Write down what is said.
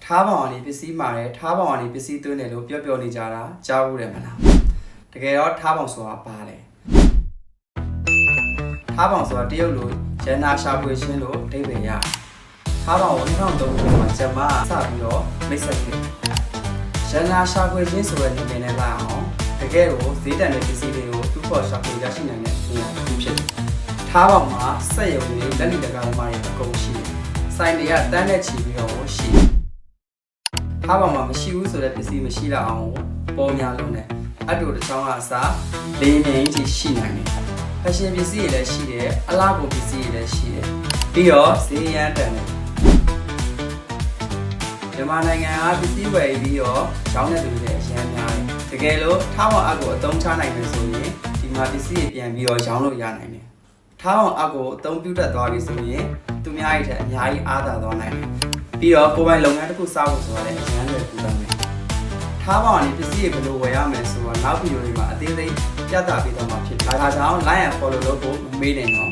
ထားပေါင်အနေပစ္စည်းမှာလည်းထားပေါင်အနေပစ္စည်းသွင်းတယ်လို့ပြောနေကြတာကြားဘူးတယ်မလားတကယ်တော့ထားပေါင်ဆိုတာပါလေထားပေါင်ဆိုတာတရုတ်လိုရန်နာရှာဖွေရှင်းလို့အဓိပ္ပာယ်ရတယ်ထားပေါင်ကို2003ခုမှာဂျမစပြီးတော့မိတ်ဆက်ခဲ့ရန်နာရှာဖွေရှင်းဆိုတဲ့နေနဲ့လာအောင်တကယ်ကိုဈေးတန်တဲ့ပစ္စည်းတွေကိုသူ့ဖို့ရှာဖွေရရှိနိုင်တဲ့နေရာတစ်ခုဖြစ်တယ်ထားပေါင်မှာစက်ရုံတွေလက်လီတကားမှတွေအကုန်ရှိတယ်ဆိုင်တွေကတန်းနဲ့ချီပြီးတော့ရှိတယ်ထားပေါင်မှာမရှိဘူးဆိုတဲ့ပစ္စည်းမရှိတော့အောင်ပေါ်များလုံးနဲ့အတူတစ်ချောင်းကအစားလေးနေကြီးရှိနိုင်တယ်ဖက်ရှင်ပစ္စည်းတွေလည်းရှိတယ်အလားကုန်ပစ္စည်းတွေလည်းရှိတယ်ပြီးတော့ဈေးရန်တန်တယ်မြန်မာနိုင်ငံကပစ္စည်းဝယ်ပြီးတော့ရောင်းတဲ့လူတွေလည်းအများများတယ်တကယ်လို့ထားပေါင်အပ်ကိုအသုံးချနိုင်တယ်ဆိုရင်ဒီမှာပစ္စည်းတွေပြန်ပြီးတော့ရောင်းလို့ရနိုင်တယ်ထားပေါင်အပ်ကိုအသုံးပြုတတ်သွားပြီဆိုရင်သူများရဲ့ထက်အများကြီးအားသာသွားနိုင်တယ်ပြီးတော့ကိုယ်ပိုင်လုပ်ငန်းတစ်ခုစဖို့ဆိုတာလည်းအများကြီးပူသွားမယ်ထားပေါင်အနေပစ္စည်းတွေဘယ်လိုဝယ်ရမလဲဆိုတော့နောက်ဗီဒီယိုတွေမှာအသေးစိတ်ပြသပေးသွားမှာဖြစ်တယ်ဒါကြောင့် like and follow လုပ်ဖို့မမေ့နဲ့နော်